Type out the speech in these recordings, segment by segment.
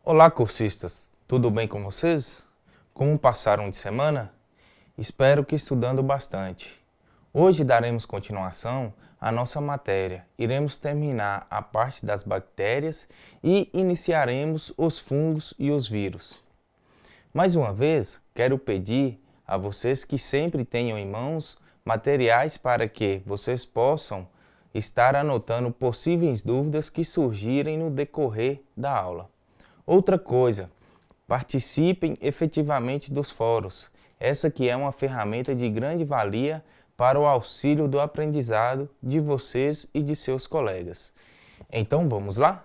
Olá, cursistas! Tudo bem com vocês? Como passaram de semana? Espero que estudando bastante. Hoje daremos continuação à nossa matéria. Iremos terminar a parte das bactérias e iniciaremos os fungos e os vírus. Mais uma vez, quero pedir a vocês que sempre tenham em mãos materiais para que vocês possam estar anotando possíveis dúvidas que surgirem no decorrer da aula. Outra coisa, participem efetivamente dos fóruns. Essa que é uma ferramenta de grande valia para o auxílio do aprendizado de vocês e de seus colegas. Então vamos lá?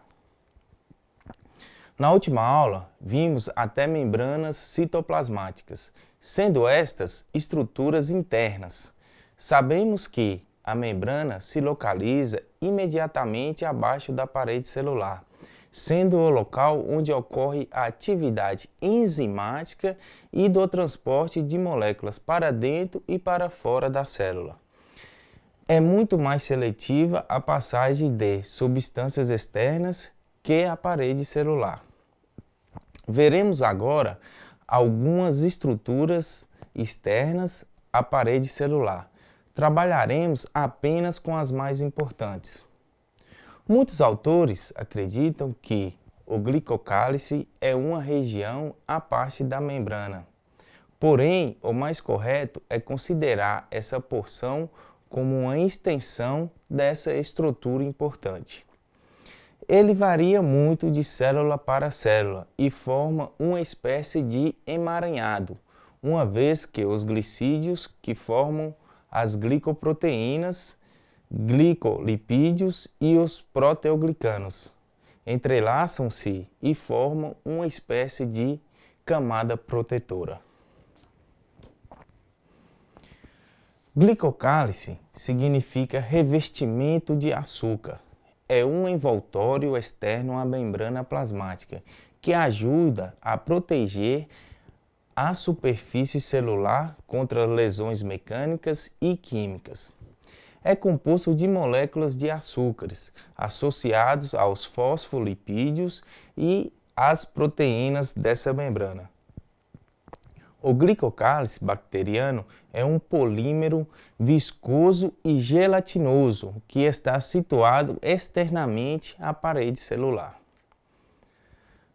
Na última aula, vimos até membranas citoplasmáticas, sendo estas estruturas internas. Sabemos que a membrana se localiza imediatamente abaixo da parede celular, sendo o local onde ocorre a atividade enzimática e do transporte de moléculas para dentro e para fora da célula. É muito mais seletiva a passagem de substâncias externas que a parede celular. Veremos agora algumas estruturas externas à parede celular. Trabalharemos apenas com as mais importantes. Muitos autores acreditam que o glicocálice é uma região à parte da membrana. Porém, o mais correto é considerar essa porção como uma extensão dessa estrutura importante. Ele varia muito de célula para célula e forma uma espécie de emaranhado, uma vez que os glicídios que formam as glicoproteínas, glicolipídios e os proteoglicanos entrelaçam-se e formam uma espécie de camada protetora. Glicocálice significa revestimento de açúcar. É um envoltório externo à membrana plasmática que ajuda a proteger a superfície celular contra lesões mecânicas e químicas. É composto de moléculas de açúcares associados aos fosfolipídios e às proteínas dessa membrana. O glicocálice bacteriano é um polímero viscoso e gelatinoso que está situado externamente à parede celular.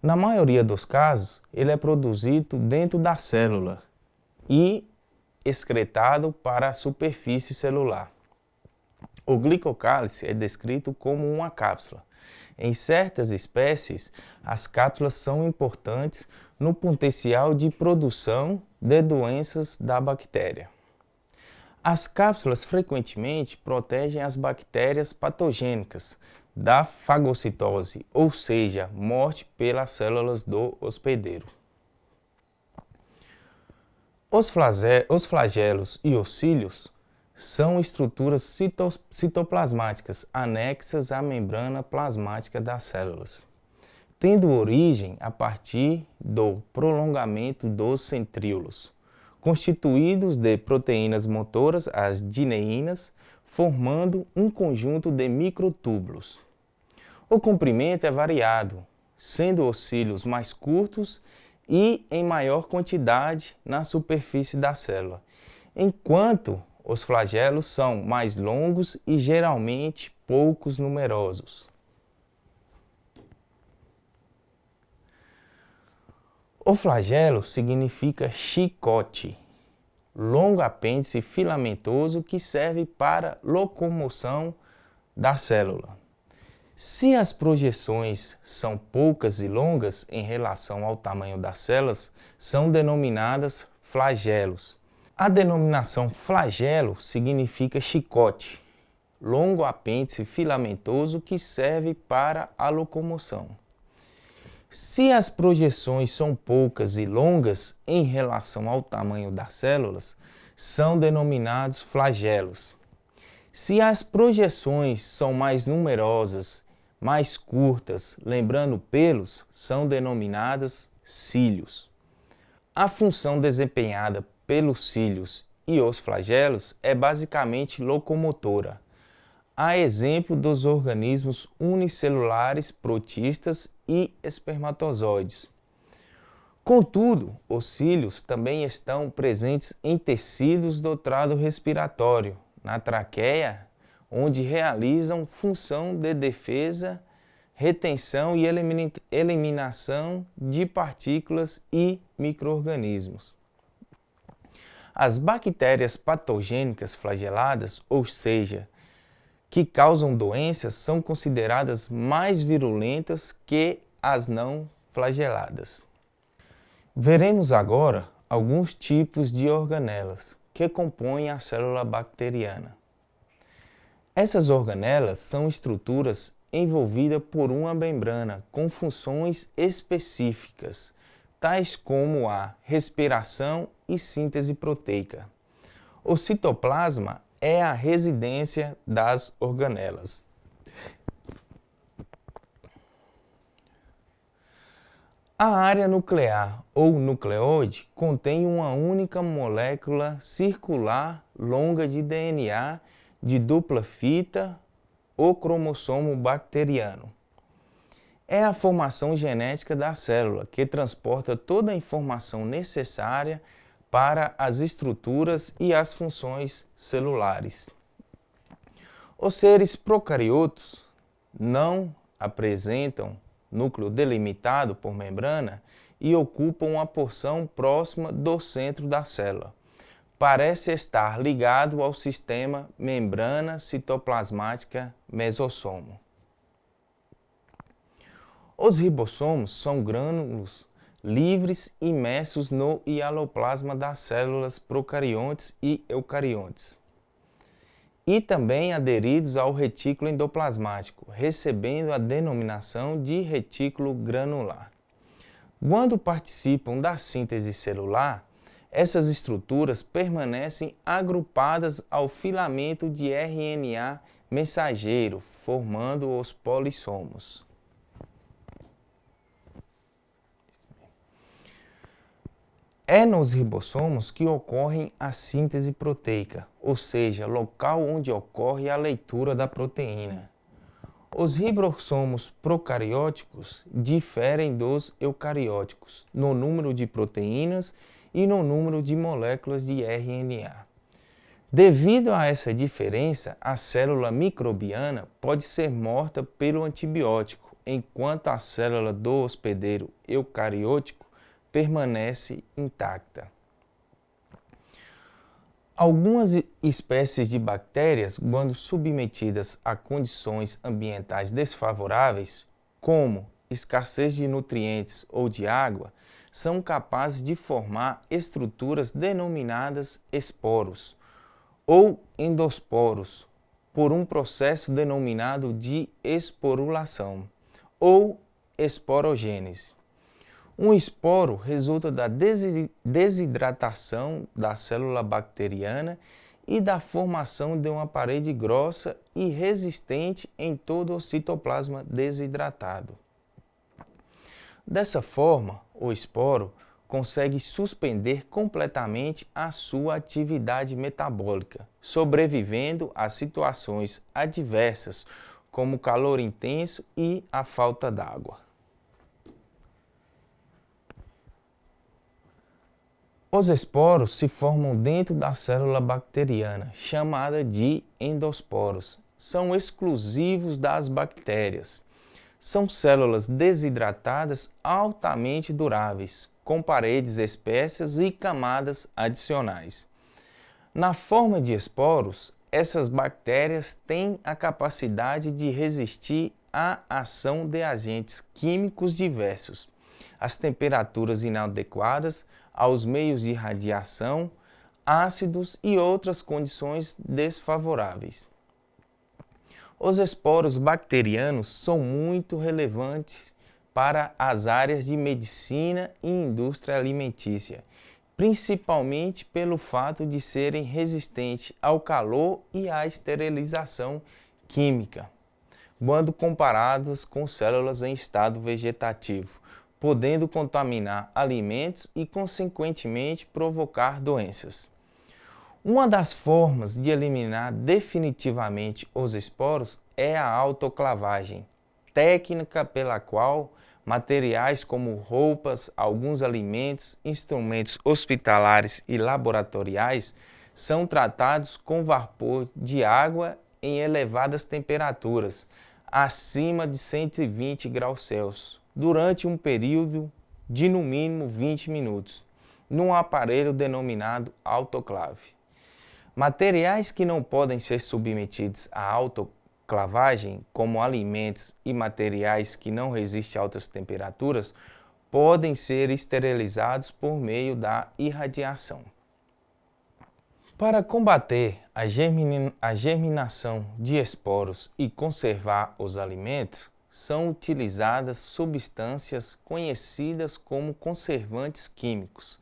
Na maioria dos casos, ele é produzido dentro da célula e excretado para a superfície celular. O glicocálice é descrito como uma cápsula. Em certas espécies, as cápsulas são importantes no potencial de produção de doenças da bactéria. As cápsulas frequentemente protegem as bactérias patogênicas da fagocitose, ou seja, morte pelas células do hospedeiro. Os flagelos e os cílios são estruturas citoplasmáticas anexas à membrana plasmática das células, tendo origem a partir do prolongamento dos centríolos, constituídos de proteínas motoras, as dineínas, formando um conjunto de microtúbulos. O comprimento é variado, sendo os cílios mais curtos e em maior quantidade na superfície da célula, enquanto os flagelos são mais longos e geralmente poucos numerosos. O flagelo significa chicote, longo apêndice filamentoso que serve para locomoção da célula. Se as projeções são poucas e longas em relação ao tamanho das células, são denominadas flagelos. A denominação flagelo significa chicote, longo apêndice filamentoso que serve para a locomoção. Se as projeções são poucas e longas em relação ao tamanho das células, são denominados flagelos. Se as projeções são mais numerosas, mais curtas, lembrando pelos, são denominadas cílios. A função desempenhada pelos cílios e os flagelos é basicamente locomotora. a exemplo dos organismos unicelulares protistas e espermatozoides. Contudo, os cílios também estão presentes em tecidos do trato respiratório, na traqueia, onde realizam função de defesa, retenção e eliminação de partículas e micro-organismos. As bactérias patogênicas flageladas, ou seja, que causam doenças, são consideradas mais virulentas que as não flageladas. Veremos agora alguns tipos de organelas que compõem a célula bacteriana. Essas organelas são estruturas envolvidas por uma membrana com funções específicas, tais como a respiração e síntese proteica. O citoplasma é a residência das organelas. A área nuclear ou nucleoide contém uma única molécula circular longa de DNA de dupla fita ou cromossomo bacteriano. É a formação genética da célula que transporta toda a informação necessária para as estruturas e as funções celulares. Os seres procariotos não apresentam núcleo delimitado por membrana e ocupam uma porção próxima do centro da célula. Parece estar ligado ao sistema membrana citoplasmática mesossomo. Os ribossomos são grânulos livres imersos no hialoplasma das células procariontes e eucariontes, e também aderidos ao retículo endoplasmático, recebendo a denominação de retículo granular. Quando participam da síntese celular, essas estruturas permanecem agrupadas ao filamento de RNA mensageiro, formando os polissomos. É nos ribossomos que ocorre a síntese proteica, ou seja, local onde ocorre a leitura da proteína. Os ribossomos procarióticos diferem dos eucarióticos no número de proteínas e no número de moléculas de RNA. Devido a essa diferença, a célula microbiana pode ser morta pelo antibiótico, enquanto a célula do hospedeiro eucariótico permanece intacta. Algumas espécies de bactérias, quando submetidas a condições ambientais desfavoráveis, como escassez de nutrientes ou de água, são capazes de formar estruturas denominadas esporos ou endosporos, por um processo denominado de esporulação ou esporogênese. Um esporo resulta da desidratação da célula bacteriana e da formação de uma parede grossa e resistente em todo o citoplasma desidratado. Dessa forma, o esporo consegue suspender completamente a sua atividade metabólica, sobrevivendo a situações adversas, como o calor intenso e a falta d'água. Os esporos se formam dentro da célula bacteriana, chamada de endosporos. São exclusivos das bactérias. São células desidratadas altamente duráveis, com paredes espessas e camadas adicionais. Na forma de esporos, essas bactérias têm a capacidade de resistir à ação de agentes químicos diversos, às temperaturas inadequadas, aos meios de radiação, ácidos e outras condições desfavoráveis. Os esporos bacterianos são muito relevantes para as áreas de medicina e indústria alimentícia, principalmente pelo fato de serem resistentes ao calor e à esterilização química, quando comparadas com células em estado vegetativo, podendo contaminar alimentos e, consequentemente, provocar doenças. Uma das formas de eliminar definitivamente os esporos é a autoclavagem, técnica pela qual materiais como roupas, alguns alimentos, instrumentos hospitalares e laboratoriais são tratados com vapor de água em elevadas temperaturas, acima de 120 graus Celsius, durante um período de no mínimo 20 minutos, num aparelho denominado autoclave. Materiais que não podem ser submetidos à autoclavagem, como alimentos e materiais que não resistem a altas temperaturas, podem ser esterilizados por meio da irradiação. Para combater a germinação de esporos e conservar os alimentos, são utilizadas substâncias conhecidas como conservantes químicos.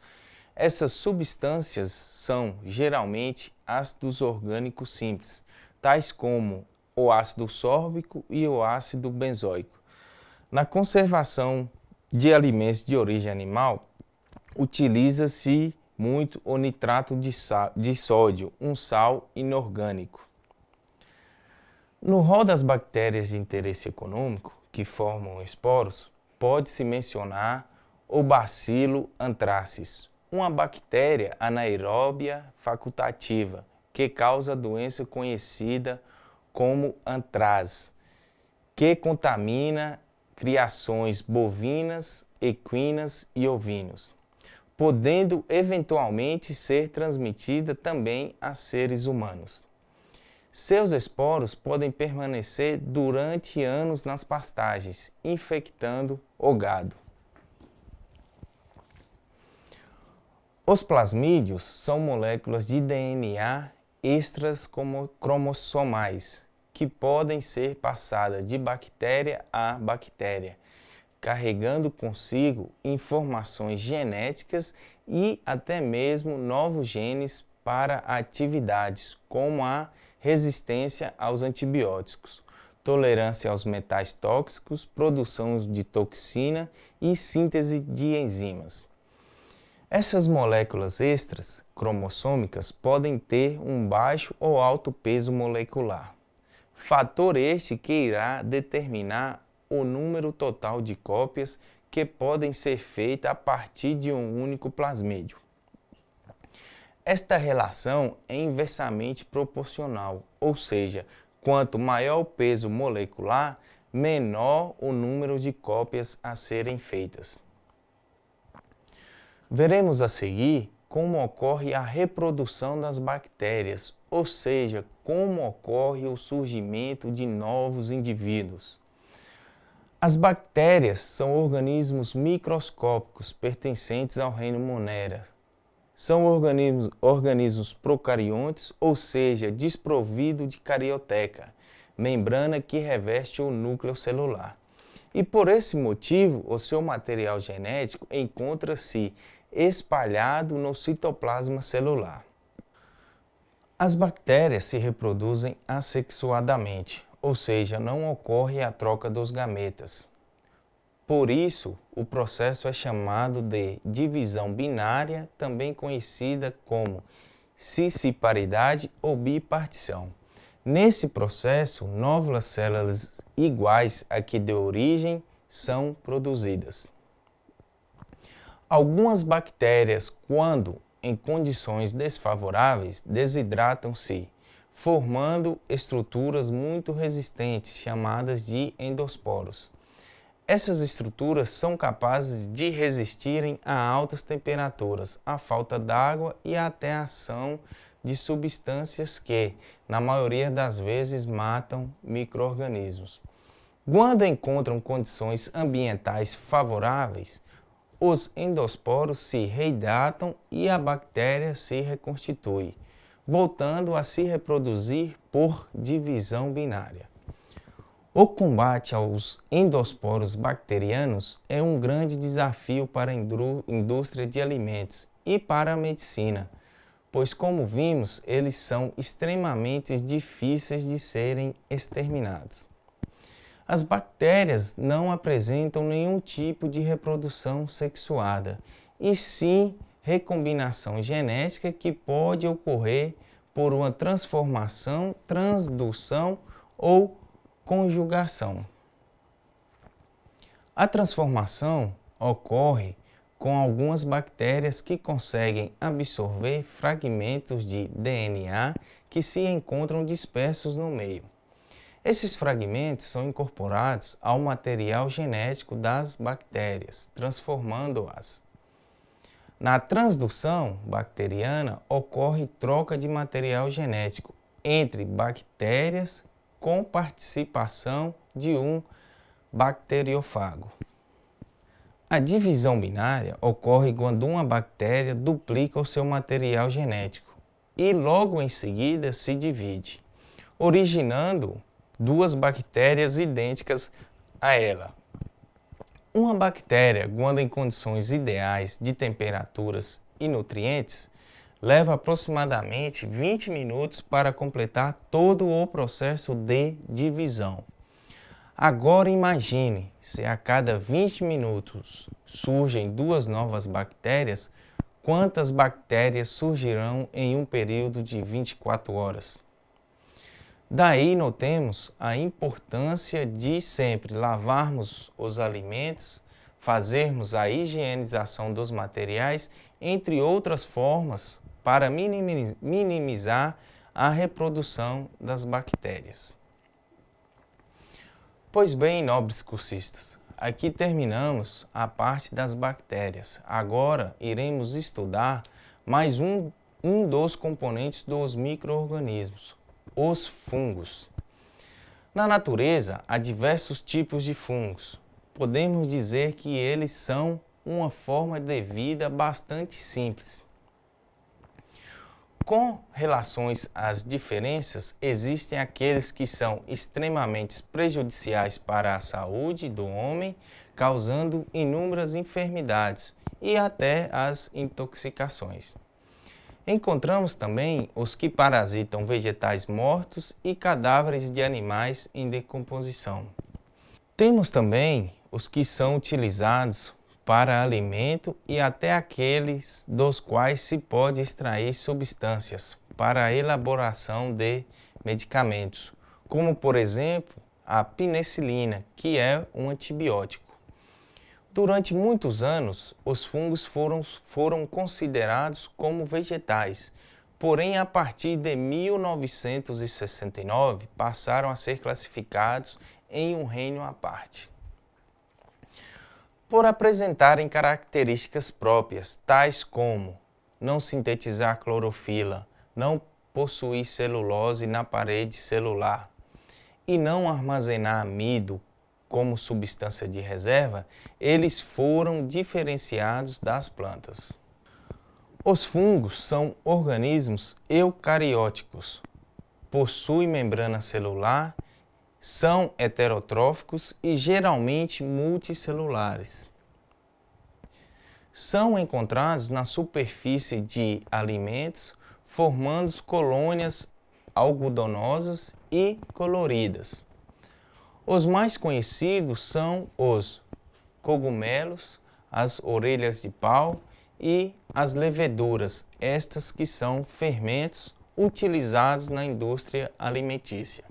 Essas substâncias são, geralmente, ácidos orgânicos simples, tais como o ácido sórbico e o ácido benzoico. Na conservação de alimentos de origem animal, utiliza-se muito o nitrato de sódio, um sal inorgânico. No rol das bactérias de interesse econômico, que formam esporos, pode-se mencionar o Bacilo anthracis, uma bactéria anaeróbia facultativa que causa a doença conhecida como antraz, que contamina criações bovinas, equinas e ovinos, podendo eventualmente ser transmitida também a seres humanos. Seus esporos podem permanecer durante anos nas pastagens, infectando o gado. Os plasmídios são moléculas de DNA extras cromossomais que podem ser passadas de bactéria a bactéria, carregando consigo informações genéticas e até mesmo novos genes para atividades como a resistência aos antibióticos, tolerância aos metais tóxicos, produção de toxina e síntese de enzimas. Essas moléculas extras cromossômicas podem ter um baixo ou alto peso molecular, fator este que irá determinar o número total de cópias que podem ser feitas a partir de um único plasmídio. Esta relação é inversamente proporcional, ou seja, quanto maior o peso molecular, menor o número de cópias a serem feitas. Veremos a seguir como ocorre a reprodução das bactérias, ou seja, como ocorre o surgimento de novos indivíduos. As bactérias são organismos microscópicos pertencentes ao reino Monera. São organismos procariontes, ou seja, desprovidos de carioteca, membrana que reveste o núcleo celular. E por esse motivo, o seu material genético encontra-se espalhado no citoplasma celular. As bactérias se reproduzem assexuadamente, ou seja, não ocorre a troca dos gametas. Por isso, o processo é chamado de divisão binária, também conhecida como cisparidade ou bipartição. Nesse processo, novas células iguais à que deu origem são produzidas. Algumas bactérias, quando em condições desfavoráveis, desidratam-se, formando estruturas muito resistentes, chamadas de endosporos. Essas estruturas são capazes de resistirem a altas temperaturas, à falta d'água e até à ação de substâncias que, na maioria das vezes, matam micro-organismos. Quando encontram condições ambientais favoráveis, os endosporos se reidratam e a bactéria se reconstitui, voltando a se reproduzir por divisão binária. O combate aos endosporos bacterianos é um grande desafio para a indústria de alimentos e para a medicina, pois, como vimos, eles são extremamente difíceis de serem exterminados. As bactérias não apresentam nenhum tipo de reprodução sexuada, e sim recombinação genética que pode ocorrer por uma transformação, transdução ou conjugação. A transformação ocorre com algumas bactérias que conseguem absorver fragmentos de DNA que se encontram dispersos no meio. Esses fragmentos são incorporados ao material genético das bactérias, transformando-as. Na transdução bacteriana, ocorre troca de material genético entre bactérias com participação de um bacteriófago. A divisão binária ocorre quando uma bactéria duplica o seu material genético e logo em seguida se divide, originando duas bactérias idênticas a ela. Uma bactéria, quando em condições ideais de temperaturas e nutrientes, leva aproximadamente 20 minutos para completar todo o processo de divisão. Agora imagine se a cada 20 minutos surgem duas novas bactérias, quantas bactérias surgirão em um período de 24 horas? Daí notemos a importância de sempre lavarmos os alimentos, fazermos a higienização dos materiais, entre outras formas, para minimizar a reprodução das bactérias. Pois bem, nobres cursistas, aqui terminamos a parte das bactérias. Agora iremos estudar mais um dos componentes dos micro-organismos, os fungos. Na natureza, há diversos tipos de fungos. Podemos dizer que eles são uma forma de vida bastante simples. Com relações às diferenças, existem aqueles que são extremamente prejudiciais para a saúde do homem, causando inúmeras enfermidades e até as intoxicações. Encontramos também os que parasitam vegetais mortos e cadáveres de animais em decomposição. Temos também os que são utilizados para alimento e até aqueles dos quais se pode extrair substâncias para a elaboração de medicamentos, como por exemplo a penicilina, que é um antibiótico. Durante muitos anos, os fungos foram considerados como vegetais, porém a partir de 1969 passaram a ser classificados em um reino à parte. Por apresentarem características próprias, tais como não sintetizar clorofila, não possuir celulose na parede celular e não armazenar amido como substância de reserva, eles foram diferenciados das plantas. Os fungos são organismos eucarióticos, possuem membrana celular, são heterotróficos e geralmente multicelulares. São encontrados na superfície de alimentos, formando colônias algodonosas e coloridas. Os mais conhecidos são os cogumelos, as orelhas de pau e as leveduras, estas que são fermentos utilizados na indústria alimentícia.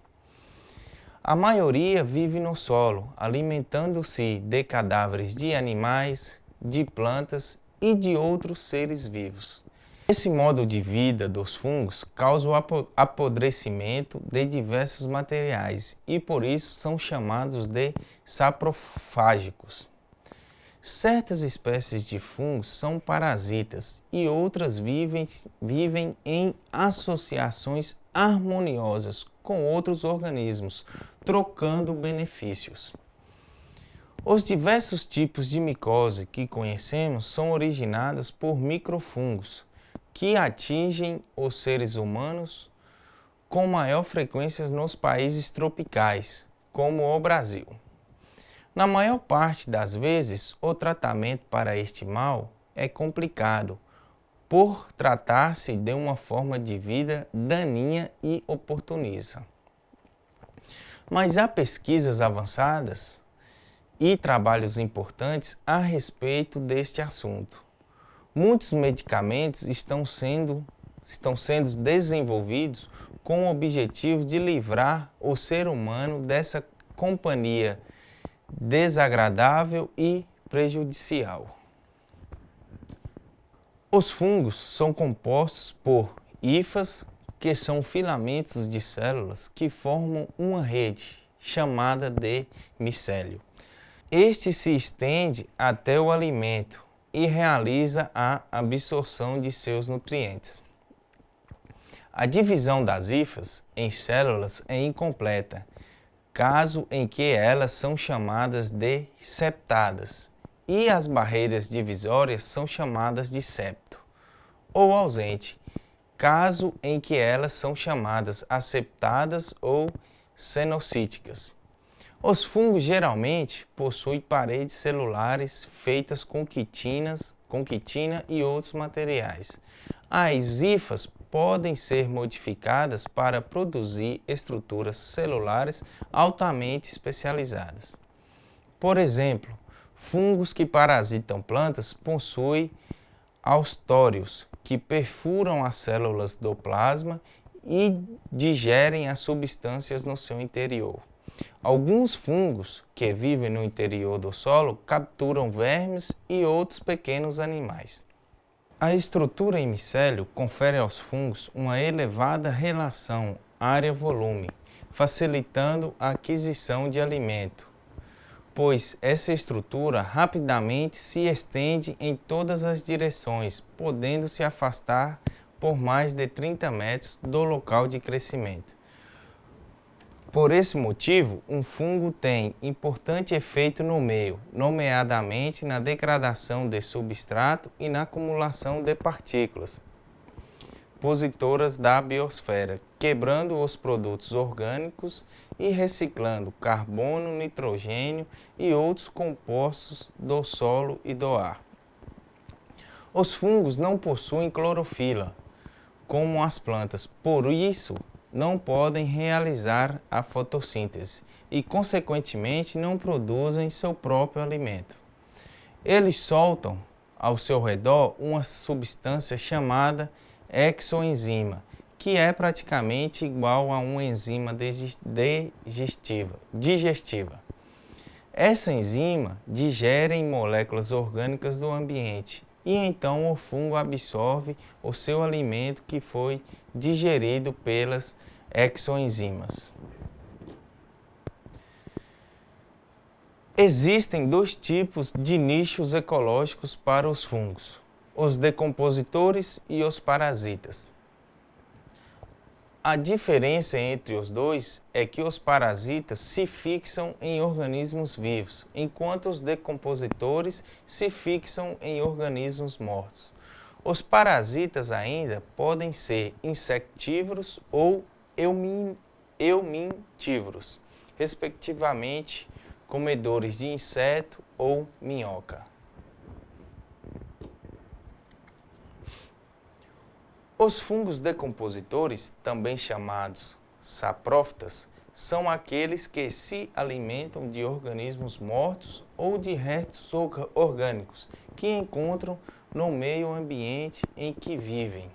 A maioria vive no solo, alimentando-se de cadáveres de animais, de plantas e de outros seres vivos. Esse modo de vida dos fungos causa o apodrecimento de diversos materiais e por isso são chamados de saprofágicos. Certas espécies de fungos são parasitas e outras vivem em associações harmoniosas com outros organismos, trocando benefícios. Os diversos tipos de micose que conhecemos são originados por microfungos, que atingem os seres humanos com maior frequência nos países tropicais, como o Brasil. Na maior parte das vezes, o tratamento para este mal é complicado, por tratar-se de uma forma de vida daninha e oportunista. Mas há pesquisas avançadas e trabalhos importantes a respeito deste assunto. Muitos medicamentos estão sendo desenvolvidos com o objetivo de livrar o ser humano dessa companhia desagradável e prejudicial. Os fungos são compostos por hifas, que são filamentos de células que formam uma rede chamada de micélio. Este se estende até o alimento e realiza a absorção de seus nutrientes. A divisão das hifas em células é incompleta, caso em que elas são chamadas de septadas, e as barreiras divisórias são chamadas de septo, ou ausente, caso em que elas são chamadas aseptadas ou cenocíticas. Os fungos geralmente possuem paredes celulares feitas com quitina e outros materiais. As hifas podem ser modificadas para produzir estruturas celulares altamente especializadas. Por exemplo, fungos que parasitam plantas possuem austórios, que perfuram as células do plasma e digerem as substâncias no seu interior. Alguns fungos que vivem no interior do solo capturam vermes e outros pequenos animais. A estrutura em micélio confere aos fungos uma elevada relação área-volume, facilitando a aquisição de alimento, pois essa estrutura rapidamente se estende em todas as direções, podendo se afastar por mais de 30 metros do local de crescimento. Por esse motivo, um fungo tem importante efeito no meio, nomeadamente na degradação de substrato e na acumulação de partículas positoras da biosfera, quebrando os produtos orgânicos e reciclando carbono, nitrogênio e outros compostos do solo e do ar. Os fungos não possuem clorofila, como as plantas, por isso não podem realizar a fotossíntese e, consequentemente, não produzem seu próprio alimento. Eles soltam ao seu redor uma substância chamada exoenzima, que é praticamente igual a uma enzima digestiva. Essa enzima digere moléculas orgânicas do ambiente e então o fungo absorve o seu alimento que foi digerido pelas exoenzimas. Existem dois tipos de nichos ecológicos para os fungos: os decompositores e os parasitas. A diferença entre os dois é que os parasitas se fixam em organismos vivos, enquanto os decompositores se fixam em organismos mortos. Os parasitas ainda podem ser insectívoros ou eumintívoros, respectivamente comedores de inseto ou minhoca. Os fungos decompositores, também chamados saprófitas, são aqueles que se alimentam de organismos mortos ou de restos orgânicos que encontram no meio ambiente em que vivem,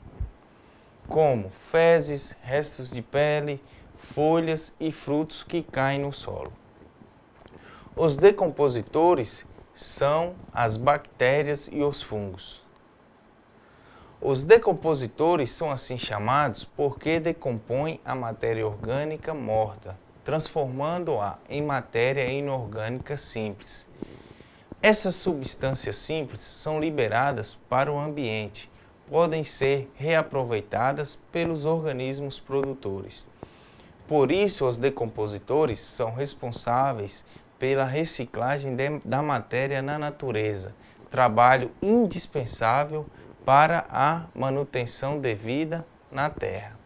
como fezes, restos de pele, folhas e frutos que caem no solo. Os decompositores são as bactérias e os fungos. Os decompositores são assim chamados porque decompõem a matéria orgânica morta, transformando-a em matéria inorgânica simples. Essas substâncias simples são liberadas para o ambiente, podem ser reaproveitadas pelos organismos produtores. Por isso, os decompositores são responsáveis pela reciclagem da matéria na natureza, trabalho indispensável para a manutenção de vida na Terra.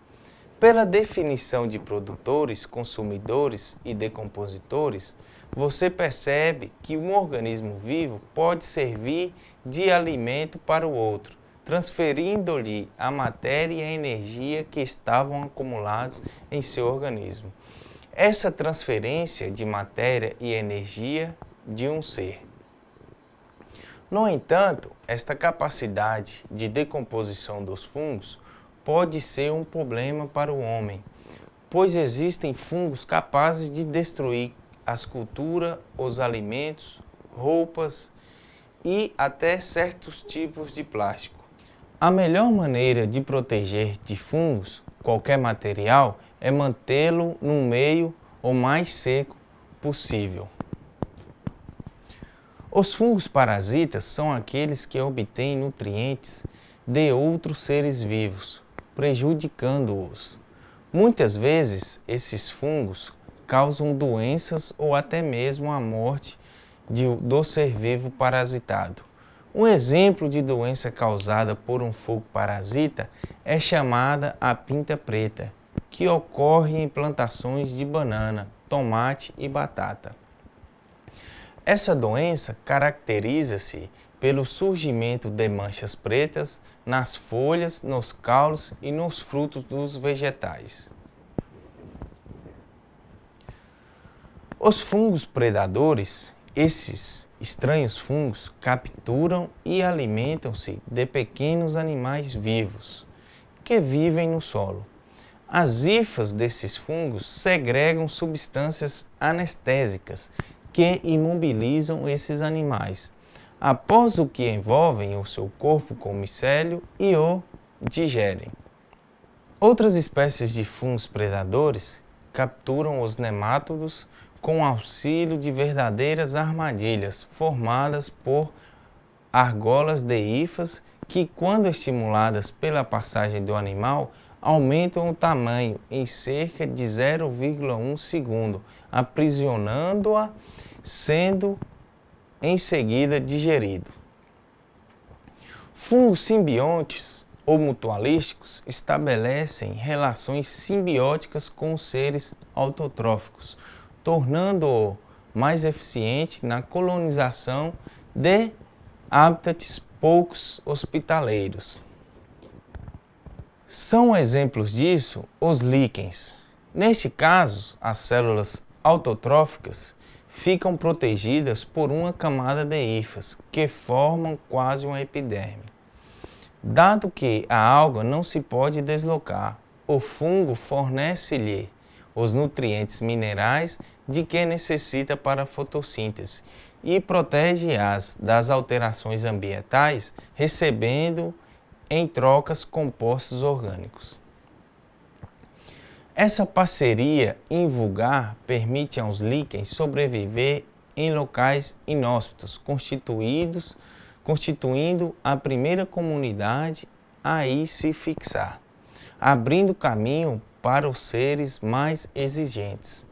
Pela definição de produtores, consumidores e decompositores, você percebe que um organismo vivo pode servir de alimento para o outro, transferindo-lhe a matéria e a energia que estavam acumulados em seu organismo. Essa transferência de matéria e energia de um ser. No entanto, esta capacidade de decomposição dos fungos pode ser um problema para o homem, pois existem fungos capazes de destruir as culturas, os alimentos, roupas e até certos tipos de plástico. A melhor maneira de proteger de fungos qualquer material é mantê-lo no meio o mais seco possível. Os fungos parasitas são aqueles que obtêm nutrientes de outros seres vivos, prejudicando-os. Muitas vezes, esses fungos causam doenças ou até mesmo a morte do ser vivo parasitado. Um exemplo de doença causada por um fungo parasita é chamada a pinta preta, que ocorre em plantações de banana, tomate e batata. Essa doença caracteriza-se pelo surgimento de manchas pretas nas folhas, nos caules e nos frutos dos vegetais. Os fungos predadores, esses estranhos fungos, capturam e alimentam-se de pequenos animais vivos que vivem no solo. As hifas desses fungos segregam substâncias anestésicas que imobilizam esses animais, após o que envolvem o seu corpo com micélio e o digerem. Outras espécies de fungos predadores capturam os nemátodos com auxílio de verdadeiras armadilhas formadas por argolas de hifas que, quando estimuladas pela passagem do animal, aumentam o tamanho em cerca de 0,1 segundo, aprisionando-a, sendo em seguida digerido. Fungos simbiontes ou mutualísticos estabelecem relações simbióticas com os seres autotróficos, tornando-o mais eficiente na colonização de hábitats poucos hospitaleiros. São exemplos disso os líquens. Neste caso, as células autotróficas ficam protegidas por uma camada de hifas que formam quase uma epiderme. Dado que a alga não se pode deslocar, o fungo fornece-lhe os nutrientes minerais de que necessita para a fotossíntese e protege-as das alterações ambientais, recebendo em trocas compostos orgânicos. Essa parceria invulgar permite aos líquens sobreviver em locais inóspitos, constituindo a primeira comunidade a aí se fixar, abrindo caminho para os seres mais exigentes.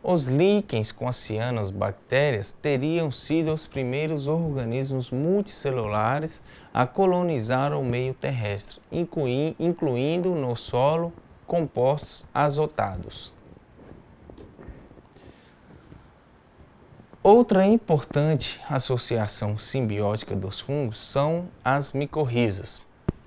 Os líquens com as cianobactérias teriam sido os primeiros organismos multicelulares a colonizar o meio terrestre, incluindo no solo compostos azotados. Outra importante associação simbiótica dos fungos são as micorrizas,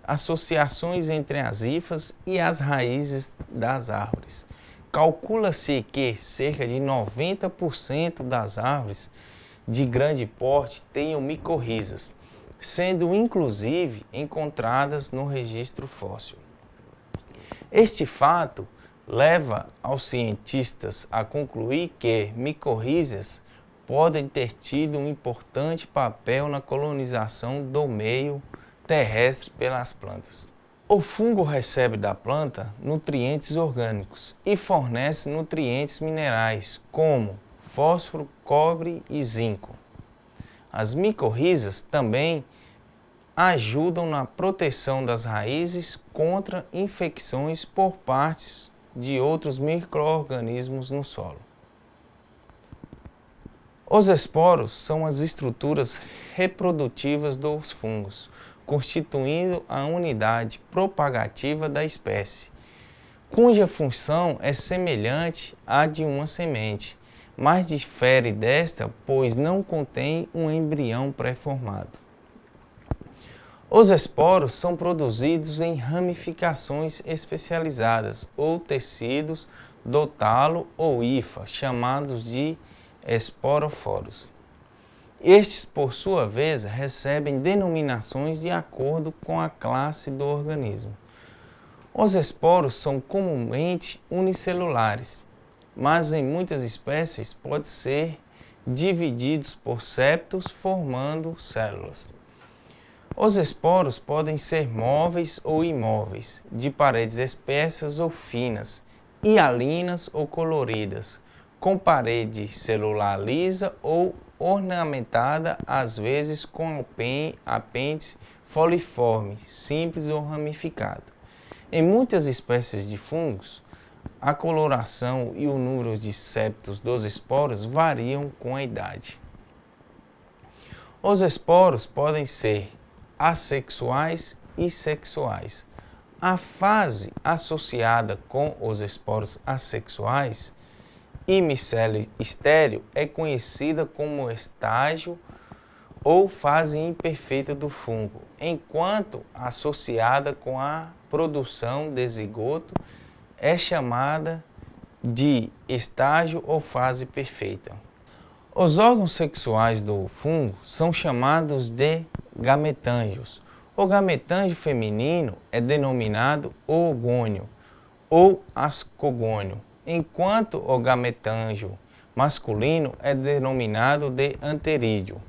associações entre as hifas e as raízes das árvores. Calcula-se que cerca de 90% das árvores de grande porte tenham micorrizas, sendo inclusive encontradas no registro fóssil. Este fato leva aos cientistas a concluir que micorrizas podem ter tido um importante papel na colonização do meio terrestre pelas plantas. O fungo recebe da planta nutrientes orgânicos e fornece nutrientes minerais como fósforo, cobre e zinco. As micorrizas também ajudam na proteção das raízes contra infecções por parte de outros micro-organismos no solo. Os esporos são as estruturas reprodutivas dos fungos, constituindo a unidade propagativa da espécie, cuja função é semelhante à de uma semente, mas difere desta, pois não contém um embrião pré-formado. Os esporos são produzidos em ramificações especializadas ou tecidos do talo ou hifa, chamados de esporóforos, Estes, por sua vez, recebem denominações de acordo com a classe do organismo. Os esporos são comumente unicelulares, mas em muitas espécies podem ser divididos por septos formando células. Os esporos podem ser móveis ou imóveis, de paredes espessas ou finas, hialinas ou coloridas, com parede celular lisa ou ornamentada, às vezes com apêndice foliforme, simples ou ramificado. Em muitas espécies de fungos, a coloração e o número de septos dos esporos variam com a idade. Os esporos podem ser assexuais e sexuais. A fase associada com os esporos assexuais e micélio estéril é conhecida como estágio ou fase imperfeita do fungo, enquanto associada com a produção de zigoto é chamada de estágio ou fase perfeita. Os órgãos sexuais do fungo são chamados de gametângios. O gametângio feminino é denominado oogônio ou ascogônio, enquanto o gametângio masculino é denominado de anterídeo.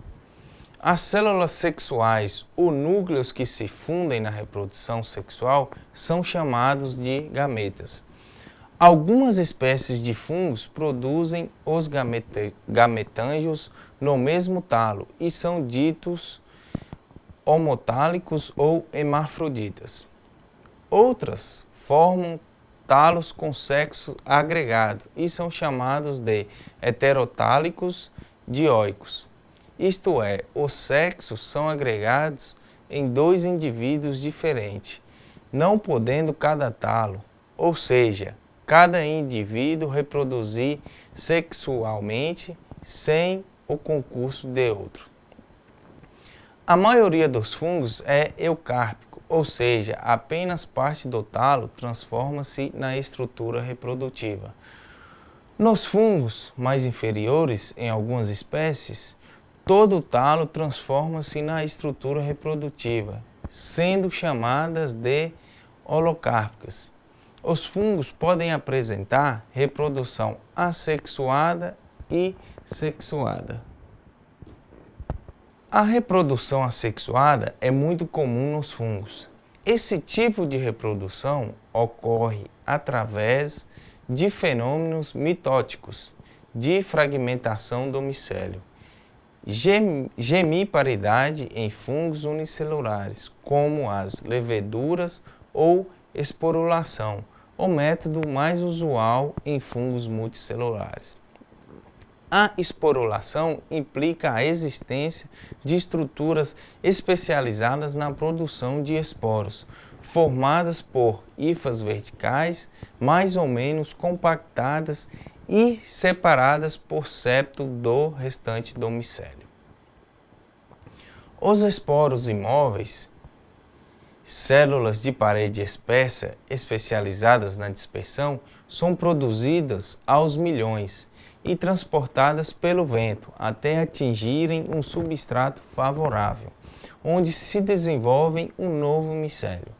As células sexuais ou núcleos que se fundem na reprodução sexual são chamados de gametas. Algumas espécies de fungos produzem os gametângios no mesmo talo e são ditos homotálicos ou hermafroditas. Outras formam talos com sexo agregado e são chamados de heterotálicos dioicos. Isto é, os sexos são agregados em dois indivíduos diferentes, não podendo cada talo, ou seja, cada indivíduo reproduzir sexualmente sem o concurso de outro. A maioria dos fungos é eucárpico, ou seja, apenas parte do talo transforma-se na estrutura reprodutiva. Nos fungos mais inferiores, em algumas espécies, todo o talo transforma-se na estrutura reprodutiva, sendo chamadas de holocárpicas. Os fungos podem apresentar reprodução assexuada e sexuada. A reprodução assexuada é muito comum nos fungos. Esse tipo de reprodução ocorre através de fenômenos mitóticos de fragmentação do micélio, gemiparidade em fungos unicelulares, como as leveduras ou esporulação, o método mais usual em fungos multicelulares. A esporulação implica a existência de estruturas especializadas na produção de esporos, formadas por hifas verticais, mais ou menos compactadas e separadas por septo do restante do micélio. Os esporos imóveis, células de parede espessa especializadas na dispersão, são produzidas aos milhões e transportadas pelo vento até atingirem um substrato favorável, onde se desenvolvem um novo micélio.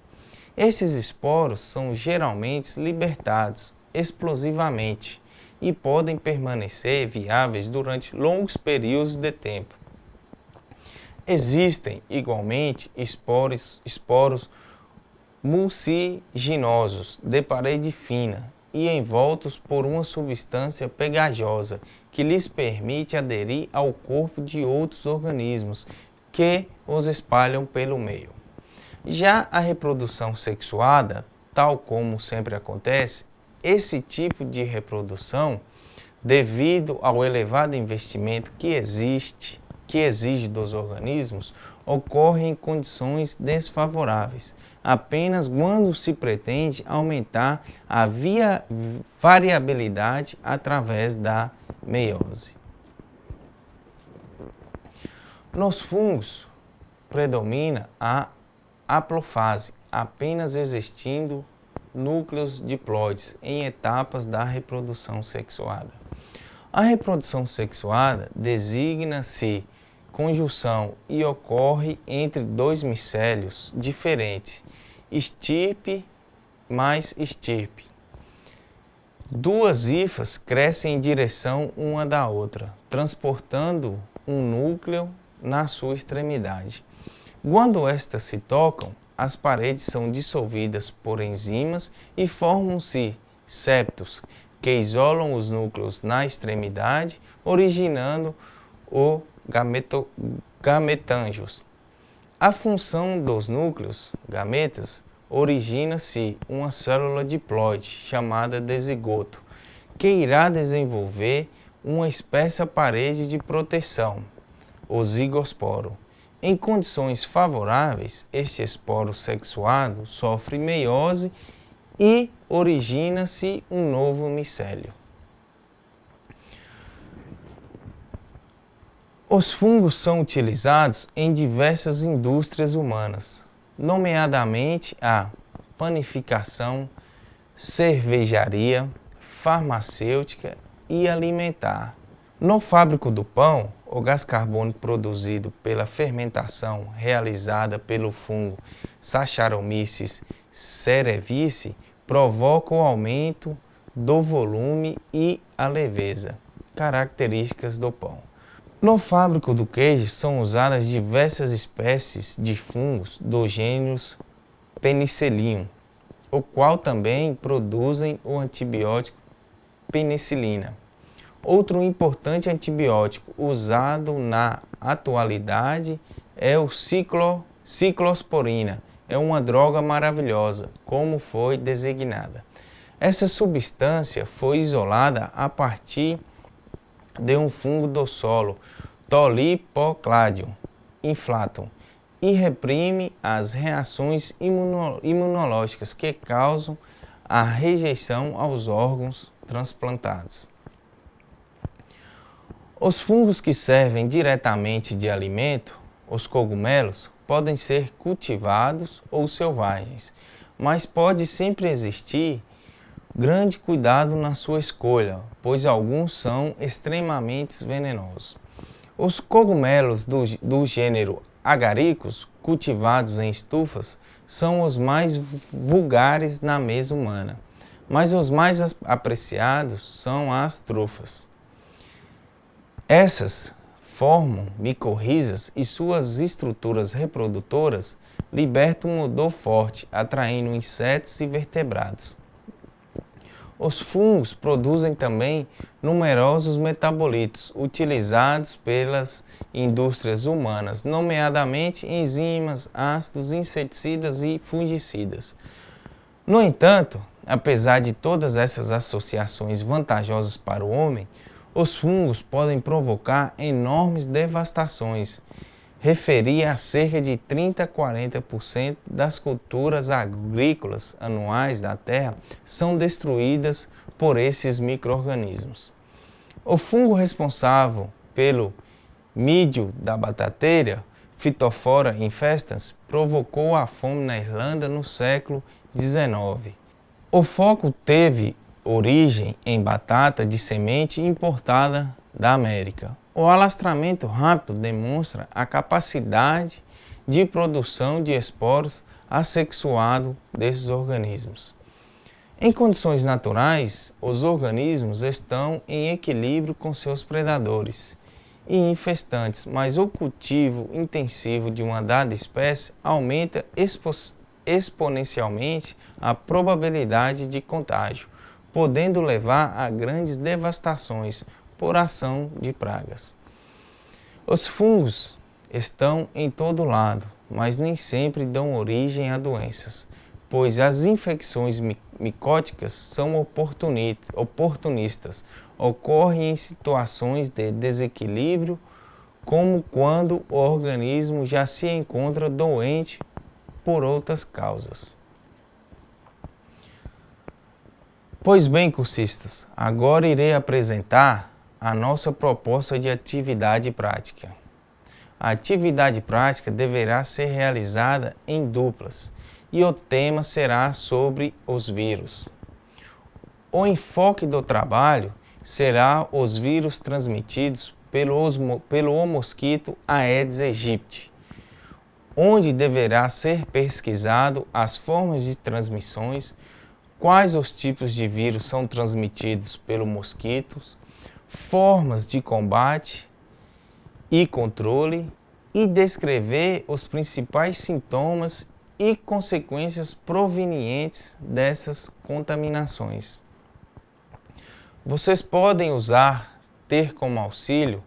Esses esporos são geralmente libertados explosivamente e podem permanecer viáveis durante longos períodos de tempo. Existem, igualmente, esporos muciginosos de parede fina e envoltos por uma substância pegajosa que lhes permite aderir ao corpo de outros organismos que os espalham pelo meio. Já a reprodução sexuada, tal como sempre acontece, esse tipo de reprodução, devido ao elevado investimento que exige dos organismos, ocorre em condições desfavoráveis, apenas quando se pretende aumentar a variabilidade através da meiose. Nos fungos, predomina a haplofase, apenas existindo núcleos diploides em etapas da reprodução sexuada. A reprodução sexuada designa-se conjunção e ocorre entre dois micélios diferentes, estirpe mais estirpe. Duas hifas crescem em direção uma da outra, transportando um núcleo na sua extremidade. Quando estas se tocam, as paredes são dissolvidas por enzimas e formam-se septos, que isolam os núcleos na extremidade, originando o gametângios. A função dos núcleos, gametas, origina-se uma célula diploide, chamada de zigoto, que irá desenvolver uma espessa parede de proteção, o zigosporo. Em condições favoráveis, este esporo sexuado sofre meiose e origina-se um novo micélio. Os fungos são utilizados em diversas indústrias humanas, nomeadamente a panificação, cervejaria, farmacêutica e alimentar. No fábrico do pão, o gás carbônico produzido pela fermentação realizada pelo fungo Saccharomyces cerevisiae provoca o aumento do volume e a leveza, características do pão. No fábrico do queijo são usadas diversas espécies de fungos do gênero Penicillium, o qual também produzem o antibiótico penicilina. Outro importante antibiótico usado na atualidade é o ciclosporina. É uma droga maravilhosa, como foi designada. Essa substância foi isolada a partir de um fungo do solo, Tolipocladium inflatum, e reprime as reações imunológicas que causam a rejeição aos órgãos transplantados. Os fungos que servem diretamente de alimento, os cogumelos, podem ser cultivados ou selvagens, mas pode sempre existir grande cuidado na sua escolha, pois alguns são extremamente venenosos. Os cogumelos do gênero Agaricus, cultivados em estufas, são os mais vulgares na mesa humana, mas os mais apreciados são as trufas. Essas formam micorrizas e suas estruturas reprodutoras libertam um odor forte, atraindo insetos e vertebrados. Os fungos produzem também numerosos metabolitos utilizados pelas indústrias humanas, nomeadamente enzimas, ácidos, inseticidas e fungicidas. No entanto, apesar de todas essas associações vantajosas para o homem, os fungos podem provocar enormes devastações. Referia a cerca de 30 a 40% das culturas agrícolas anuais da Terra são destruídas por esses micro-organismos. O fungo responsável pelo mídio da batateira, Phytophthora infestans, provocou a fome na Irlanda no século XIX. O foco teve origem em batata de semente importada da América. O alastramento rápido demonstra a capacidade de produção de esporos assexuados desses organismos. Em condições naturais, os organismos estão em equilíbrio com seus predadores e infestantes, mas o cultivo intensivo de uma dada espécie aumenta exponencialmente a probabilidade de contágio, podendo levar a grandes devastações por ação de pragas. Os fungos estão em todo lado, mas nem sempre dão origem a doenças, pois as infecções micóticas são oportunistas, ocorrem em situações de desequilíbrio, como quando o organismo já se encontra doente por outras causas. Pois bem, cursistas, agora irei apresentar a nossa proposta de atividade prática. A atividade prática deverá ser realizada em duplas e o tema será sobre os vírus. O enfoque do trabalho será os vírus transmitidos pelo mosquito Aedes aegypti, onde deverá ser pesquisado as formas de transmissões, quais os tipos de vírus são transmitidos pelo mosquitos, formas de combate e controle, e descrever os principais sintomas e consequências provenientes dessas contaminações. Vocês podem ter como auxílio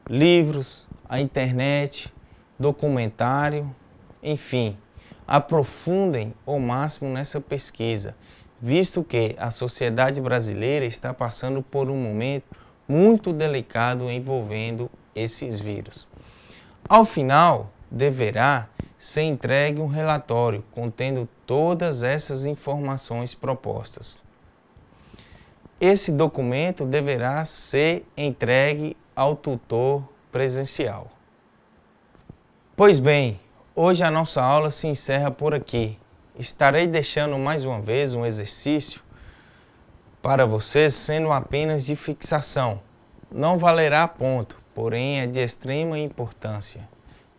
livros, a internet, documentário, enfim, aprofundem ao máximo nessa pesquisa, visto que a sociedade brasileira está passando por um momento muito delicado envolvendo esses vírus. Ao final, deverá ser entregue um relatório contendo todas essas informações propostas. Esse documento deverá ser entregue ao tutor presencial. Pois bem, hoje a nossa aula se encerra por aqui. Estarei deixando mais uma vez um exercício para vocês, sendo apenas de fixação. Não valerá ponto, porém é de extrema importância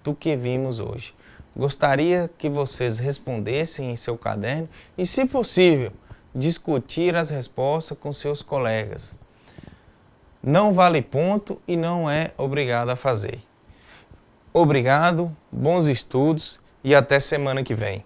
do que vimos hoje. Gostaria que vocês respondessem em seu caderno e, se possível, discutir as respostas com seus colegas. Não vale ponto e não é obrigado a fazer. Obrigado, bons estudos e até semana que vem.